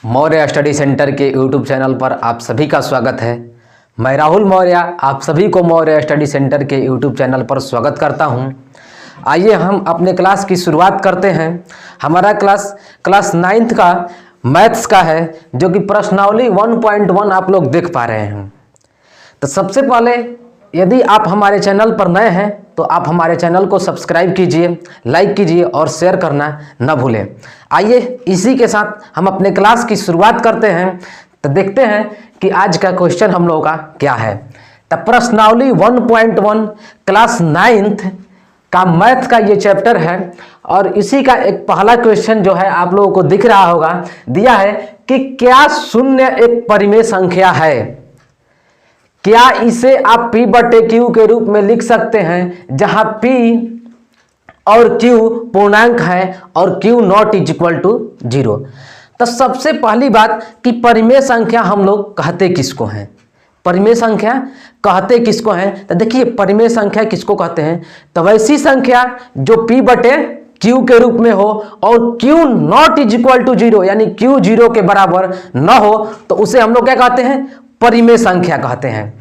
Maurya study centre के YouTube channel पर आप सभी का स्वागत है। मैं राहुल मौर्य आप सभी को मौर्य स्टडी सेंटर के यूट्यूब चैनल पर स्वागत करता हूं। आइए हम अपने क्लास की शुरुआत करते हैं। हमारा क्लास 9th का मैथ्स का है, जो कि प्रश्नावली 1.1 आप लोग देख पा रहे हैं। तो सबसे पहले यदि आप हमारे चैनल पर नए हैं तो आप हमारे चैनल को सब्सक्राइब कीजिए, लाइक कीजिए और शेयर करना न भूलें। आइए इसी के साथ हम अपने क्लास की शुरुआत करते हैं। तो देखते हैं कि आज का क्वेश्चन हम लोगों का क्या है। तो प्रश्नावली 1.1 क्लास 9th का मैथ का ये चैप्टर है और इसी का एक पहला क्वेश्चन जो है आप लोगों को दिख रहा होगा, दिया है कि क्या शून्य एक परिमेय संख्या है। क्या इसे आप P/Q के रूप में लिख सकते हैं, जहां P और Q पूर्णांक है और Q not is equal to 0। तो सबसे पहली बात कि परिमेय संख्या हम लोग कहते किसको हैं, परिमेय संख्या कहते किसको हैं। तो देखिए परिमेय संख्या किसको कहते हैं, तो वैसी संख्या जो P/Q के रूप में हो और Q not is equal to 0 यानी Q 0 के बराबर न हो, तो उसे हम लोग क्या कहते हैं, परिमेय संख्या कहते हैं।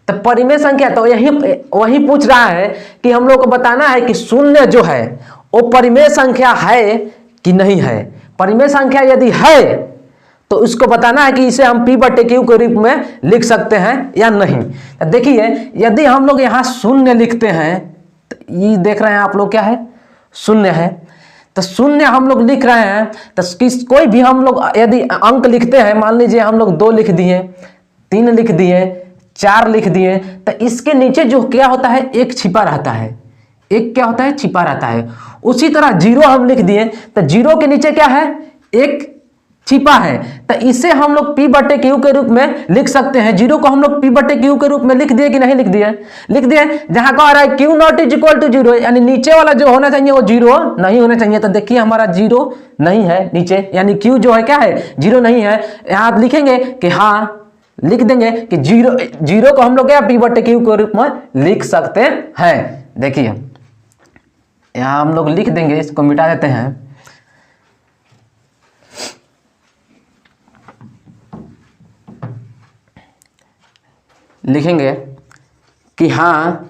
तो परिमेय संख्या तो वही पूछ रहा है कि हम लोग को बताना है कि शून्य जो है वो परिमेय संख्या है कि नहीं है। परिमेय संख्या यदि है तो इसको बताना है कि इसे हम P/Q के रूप में लिख सकते हैं या नहीं। तो देखिए यदि हम लोग यहाँ शून्य लिखते हैं, तो ये देख रहे हैं आप लोग क्या है, शून्य है। तो शून्य हम लोग लिख रहे हैं, तो कोई भी हम लोग यदि अंक लिखते हैं, मान लीजिए हम लोग 2 लिख दिए, 3 लिख दिए, 4 लिख दिए, तो इसके नीचे जो क्या होता है, एक छिपा रहता है, एक क्या होता है, छिपा रहता है। उसी तरह 0 हम लिख दिए, तो 0 के नीचे क्या है, एक छिपा है। तो इसे हम लोग P/Q के रूप में लिख सकते हैं। 0 को हम लोग P/Q के रूप में लिख दिए कि नहीं लिख दिए, लिख दिए। जहां कह रहा है Q not is equal to 0 यानी नीचे वाला जो होना चाहिए वो 0 नहीं होना चाहिए। तो देखिए हमारा 0 नहीं है नीचे, यानी Q जो है क्या है, 0 नहीं है। यहां आप लिखेंगे कि हाँ, लिख देंगे कि 0 को हम लोग क्या P/Q के रूप में लिख सकते हैं। देखिए यहां हम लोग लिख देंगे, इसको मिटा देते हैं। लिखेंगे कि हाँ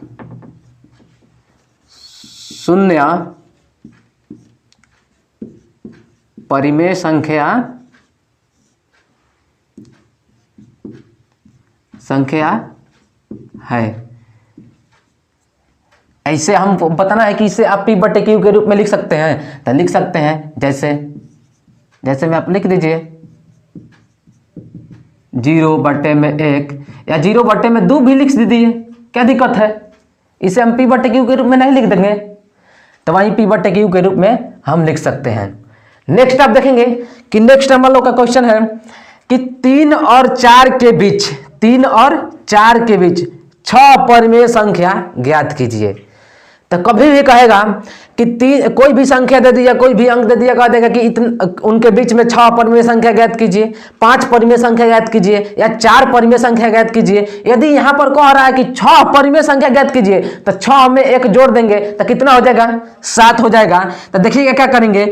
शून्य परिमेय संख्या है। ऐसे हम बताना है कि इसे आप P/Q के रूप में लिख सकते हैं। तो लिख सकते हैं जैसे में आप लिख दीजिए 0/1 या 0/2 भी लिख दीजिए, क्या दिक्कत है। इसे हम P/Q के रूप में नहीं लिख देंगे, तो वहीं P/Q के रूप में हम लिख सकते हैं। नेक्स्ट आप देखेंगे कि नेक्स्ट हम लोग का क्वेश्चन है कि 3 और 4 के बीच 6 परिमेय संख्या ज्ञात कीजिए। तो कभी भी कहेगा कि कोई भी संख्या दे दिया, कोई भी अंक दे दिया, कह देगा कि उनके बीच में 6 परिमेय संख्या ज्ञात कीजिए, 5 परिमेय संख्या ज्ञात कीजिए या 4 परिमेय संख्या ज्ञात कीजिए। यदि यहाँ पर कह रहा है कि 6 परिमेय संख्या ज्ञात कीजिए, तो 6 में 1 जोड़ देंगे तो कितना हो जाएगा, 7 हो जाएगा। तो देखिएगा क्या करेंगे,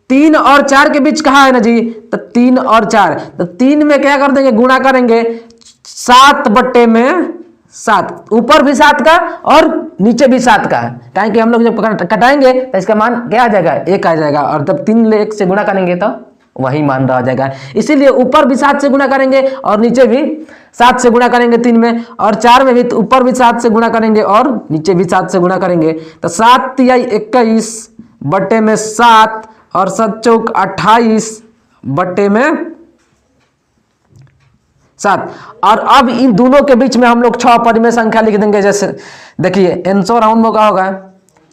3 और 4 के बीच कहा है ना जी, तो 3 और 4, तो 3 में क्या कर देंगे, गुणा करेंगे 7/7, ऊपर भी 7 का और नीचे भी 7 का। कि हम लोग जब कटाएंगे तो इसका मान क्या आ जाएगा, 1 आ जाएगा। और जब 3 1 से गुणा करेंगे तो वही मान रह जाएगा। इसीलिए ऊपर भी 7 से गुणा करेंगे और नीचे भी 7 से गुणा करेंगे 3 में, और 4 में भी ऊपर भी 7 से गुणा करेंगे और नीचे भी 7 से गुणा करेंगे। तो 7 × 21/7 और 7 चौक 28/7। और अब इन दोनों के बीच में हम लोग 6 परिमेय संख्या लिख देंगे। जैसे देखिए आंसर राउंड में क्या होगा,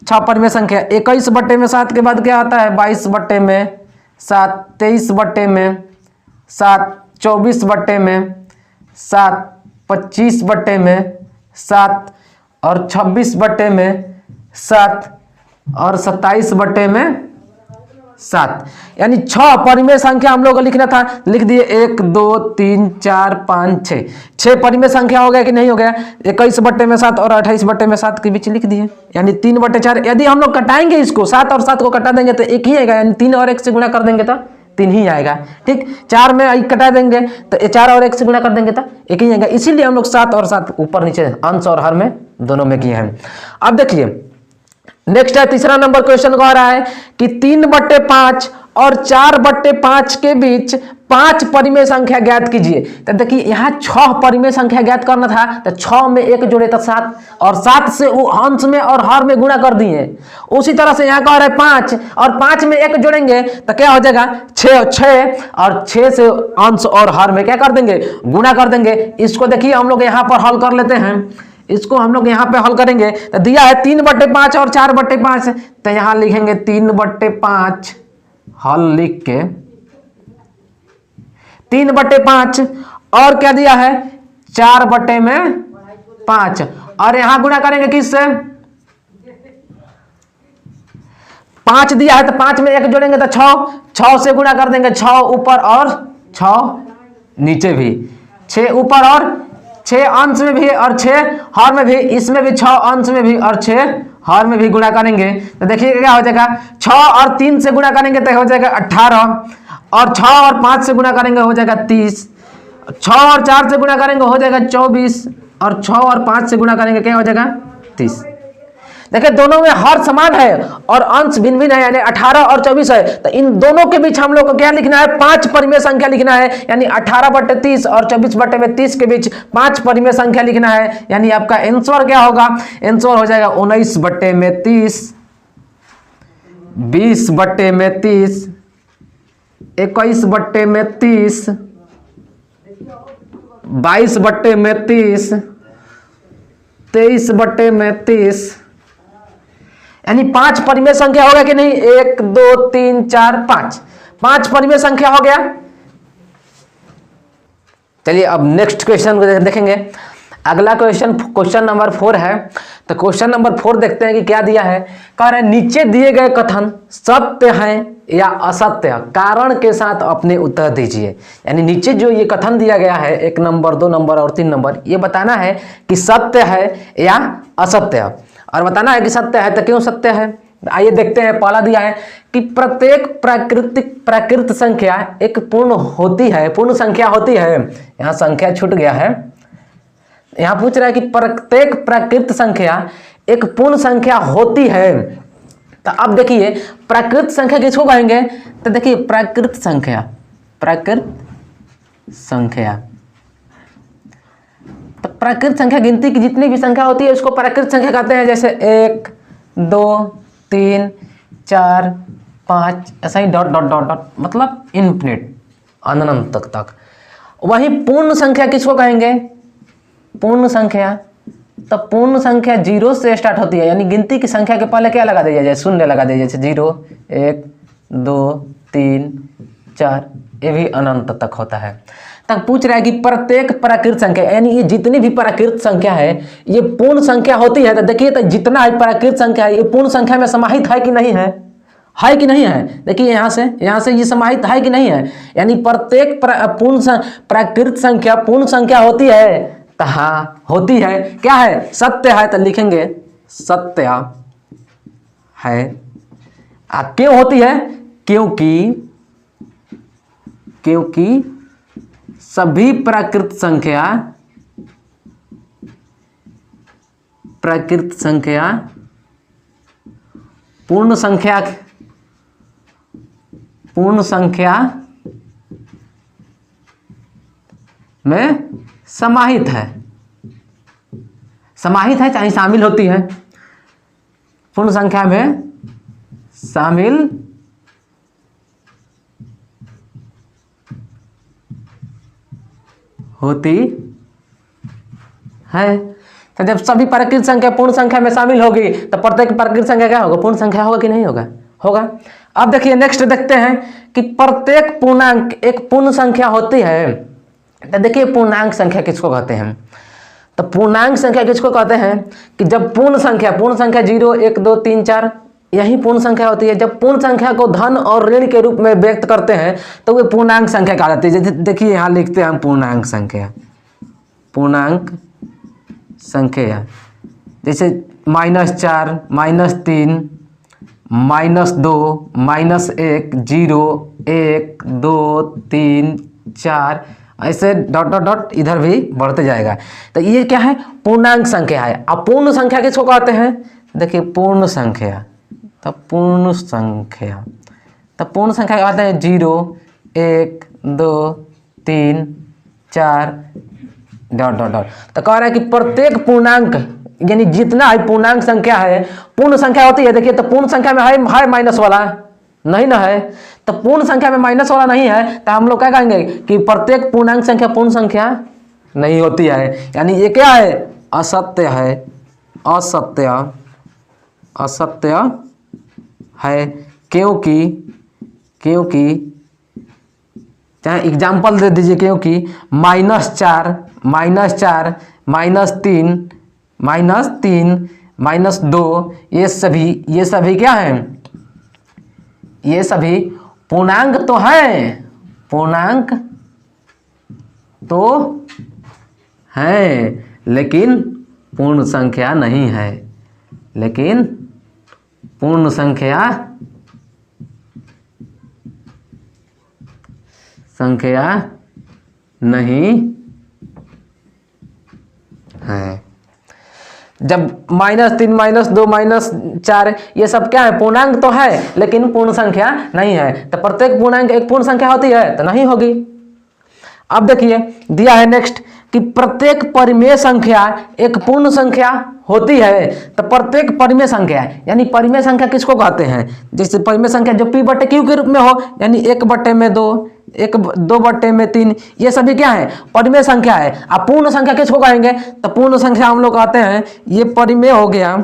6 परिमेय संख्या 21/7 के बाद क्या आता है, 22/7, 23/7, 24/7, 25/7 और 26/7 और 27/7, यानी 6 परिमेय संख्या हम लोग को लिखना था। लिख दिए 1 2 3 4 5 6 परिमेय संख्या हो गया कि नहीं हो गया। 21/7 और 28/7 के बीच लिख दिए, यानी 3/4। यदि हम लोग कटाएंगे इसको 7 और 7 को कटा देंगे तो 1 ही आएगा, यानी 3 और 1 से गुणा कर देंगे तो 3 ही आएगा। ठीक, 4 में एक कटा देंगे तो 4 और 1 से गुणा कर देंगे तो 1 ही आएगा। इसीलिए हम लोग 7 और 7 ऊपर नीचे अंश और हर में दोनों में किए हैं। अब देखिए नेक्स्ट है तीसरा नंबर क्वेश्चन कह रहा है कि 3/5 और 4/5 के बीच 5 परिमेय संख्या ज्ञात कीजिए। तो देखिए यहाँ 6 परिमेय संख्या ज्ञात करना था तो 6 में 1 जोड़े तो 7 और 7 से वो अंश में और हर में गुणा कर दिए। उसी तरह से यहाँ कह रहे 5 और 5 में 1 जोड़ेंगे तो क्या हो जाएगा 6 और 6 से अंश और हर में क्या कर देंगे गुणा कर देंगे। इसको देखिए हम लोग यहाँ पर हल कर लेते हैं। इसको हम लोग यहाँ पे हल करेंगे तो दिया है 3/5 और 4/5 तो यहाँ लिखेंगे 3/5 हल लिख के 3/5 और क्या दिया है 4/5 और यहां गुणा करेंगे किससे 5 दिया है तो 5 में 1 जोड़ेंगे तो 6 से गुणा कर देंगे 6 ऊपर और 6 नीचे भी 6 ऊपर और 6 अंश में भी और 6 हर में भी। इसमें भी 6 अंश में भी और 6 हर में भी गुणा करेंगे तो देखिए क्या हो जाएगा 6 और 3 से गुणा करेंगे तो हो जाएगा 18 और 6 और 5 से गुणा करेंगे हो जाएगा 30, 6 और 4 से गुणा करेंगे हो जाएगा 24 और 6 और 5 से गुणा करेंगे क्या हो जाएगा 30। देखिए दोनों में हर समान है और अंश भिन्न भिन्न है यानी 18 और 24 है तो इन दोनों के बीच हम लोग को क्या लिखना है 5 परिमेय संख्या लिखना है यानी 18/30 और 24/30 के बीच 5 परिमेय संख्या लिखना है। यानी आपका आंसर क्या होगा आंसर हो जाएगा 19/30, 20/30, 21/30, 22/30, 23/30 यानी 5 परिमेय संख्या होगा कि नहीं 1 2 3 4 5 परिमेय संख्या हो गया। चलिए अब नेक्स्ट क्वेश्चन को देखेंगे। अगला क्वेश्चन नंबर 4 है। तो क्वेश्चन नंबर 4 देखते हैं कि क्या दिया है। कह रहे नीचे दिए गए कथन सत्य है या असत्य है, कारण के साथ अपने उत्तर दीजिए। यानी नीचे जो ये कथन दिया गया है 1 नंबर 2 नंबर और 3 नंबर ये बताना है कि सत्य है या असत्य है और बताना है कि सत्य है तो क्यों सत्य है। आइए देखते हैं। पहला दिया है कि प्रत्येक प्राकृत संख्या एक पूर्ण संख्या होती है। यहाँ संख्या छूट गया है। यहाँ पूछ रहा है कि प्रत्येक प्राकृत संख्या एक पूर्ण संख्या होती है। तो अब देखिए प्राकृत संख्या किसको कहेंगे तो देखिए प्राकृत संख्या तो प्राकृत संख्या गिनती की जितनी भी संख्या होती है उसको प्राकृत संख्या कहते हैं। जैसे 1 2 3 4 5 ऐसा ही डॉट डॉट डॉट डॉट मतलब इनफिनिट अनंत तक। वही पूर्ण संख्या किसको कहेंगे पूर्ण संख्या। तो पूर्ण संख्या 0 से स्टार्ट होती है यानी गिनती की संख्या के पहले क्या लगा दिया जाए शून्य लगा दिया जैसे 0 1 2 3 4 ये भी अनंत तक होता है। तक पूछ रहा है कि प्रत्येक प्राकृत संख्या यानी ये जितनी भी प्राकृत संख्या है ये पूर्ण संख्या होती है। तो देखिए तो जितना है प्राकृत संख्या है ये पूर्ण संख्या में समाहित है कि नहीं है कि नहीं है। देखिए यहाँ से ये समाहित है कि नहीं है। यानी प्रत्येक प्राकृत संख्या पूर्ण संख्या होती है तो हाँ होती है। क्या है सत्य है तो लिखेंगे सत्य है। क्यों होती है क्योंकि सभी प्राकृत संख्या पूर्ण संख्या में समाहित है चाहे शामिल होती है। पूर्ण संख्या में शामिल होती है। तो जब सभी प्राकृत संख्या पूर्ण संख्या में शामिल होगी तो प्रत्येक प्राकृत संख्या क्या होगा पूर्ण संख्या होगा कि नहीं होगा। अब देखिए नेक्स्ट देखते हैं कि प्रत्येक पूर्णांक एक पूर्ण संख्या होती है। तो देखिए पूर्णांक संख्या किसको कहते हैं। तो पूर्णांक संख्या किसको कहते हैं कि जब पूर्ण संख्या 0 1 2 3 4 यही पूर्ण संख्या होती है। जब पूर्ण संख्या को धन और ऋण के रूप में व्यक्त करते हैं तो वे पूर्णांक संख्या कहा जाती है। देखिए यहाँ लिखते हैं हम पूर्णांक संख्या जैसे -4 -3 -2 -1 0 1 2 3 4 ऐसे डॉट डॉट डॉट इधर भी बढ़ते जाएगा। तो ये क्या है? पूर्णांक संख्या है। अब पूर्ण संख्या किसको कहते हैं? देखिए पूर्ण संख्या, तो पूर्ण संख्या, तो पूर्ण संख्या कहते हैं 0 1 2 3 4 डॉट डॉट डॉट। तो कह रहा है कि प्रत्येक पूर्णांक यानी जितना है पूर्णांक संख्या है, पूर्ण संख्या होती है। देखिए तो पूर्ण संख्या में है माइनस वाला नहीं ना है, तो पूर्ण संख्या में माइनस वाला नहीं है, तो हम लोग क्या कहेंगे कि प्रत्येक पूर्णांक संख्या पूर्ण संख्या नहीं होती है। यानी ये क्या है? असत्य है, असत्य, असत्य है। क्योंकि चाहे एग्जाम्पल दे दीजिए, क्योंकि -4 -4 -3 -2 ये सभी क्या हैं? ये सभी पूर्णांक तो हैं, पूर्णांक तो हैं, लेकिन पूर्ण संख्या नहीं है, लेकिन पूर्ण संख्या नहीं है। जब -3 -2 -4 ये सब क्या है? पूर्णांक तो है लेकिन पूर्ण संख्या नहीं है। तो प्रत्येक पूर्णांक एक पूर्ण संख्या होती है? तो नहीं होगी। अब देखिए दिया है नेक्स्ट कि प्रत्येक परिमेय संख्या एक पूर्ण संख्या होती है। तो प्रत्येक परिमेय संख्या यानी परिमेय संख्या किसको कहते हैं? जैसे परिमेय संख्या जो P/Q के रूप में हो, यानी 1/2 1/2/3 ये सभी क्या है? परिमेय संख्या है। अब पूर्ण संख्या किसको कहेंगे? तो पूर्ण संख्या हम लोग कहते हैं ये परिमेय हो गया,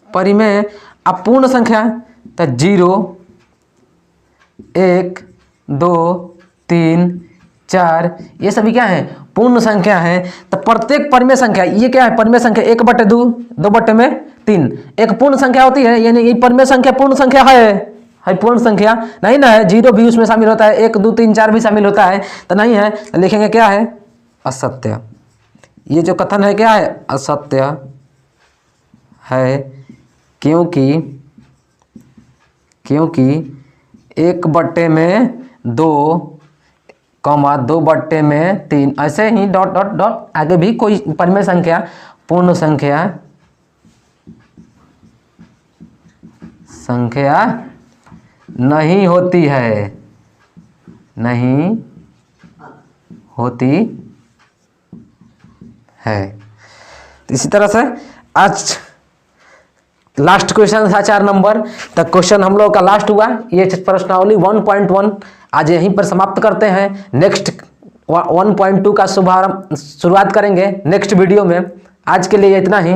परिमेय। अब पूर्ण संख्या तो 0 1 2 3 4 ये सभी क्या है? पूर्ण संख्या है। तो प्रत्येक परिमेय संख्या ये क्या है? परिमेय संख्या 1/2 2/3 एक पूर्ण संख्या होती है। यानी ये परिमेय संख्या पूर्ण संख्या है पूर्ण संख्या नहीं ना है। 0 भी उसमें शामिल होता है, 1 2 3 4 भी शामिल होता है, तो नहीं है। तो लिखेंगे क्या है? असत्य। ये जो कथन है क्या है? असत्य है। क्योंकि 1/2 2/3 ऐसे ही डॉट डॉट डॉट आगे भी कोई परिमेय संख्या पूर्ण संख्या नहीं होती है, नहीं होती है। इसी तरह से आज लास्ट क्वेश्चन था 4 नंबर। तो क्वेश्चन हम लोग का लास्ट हुआ। ये प्रश्नावली 1.1 आज यहीं पर समाप्त करते हैं। नेक्स्ट 1.2 का शुरुआत करेंगे नेक्स्ट वीडियो में। आज के लिए इतना ही।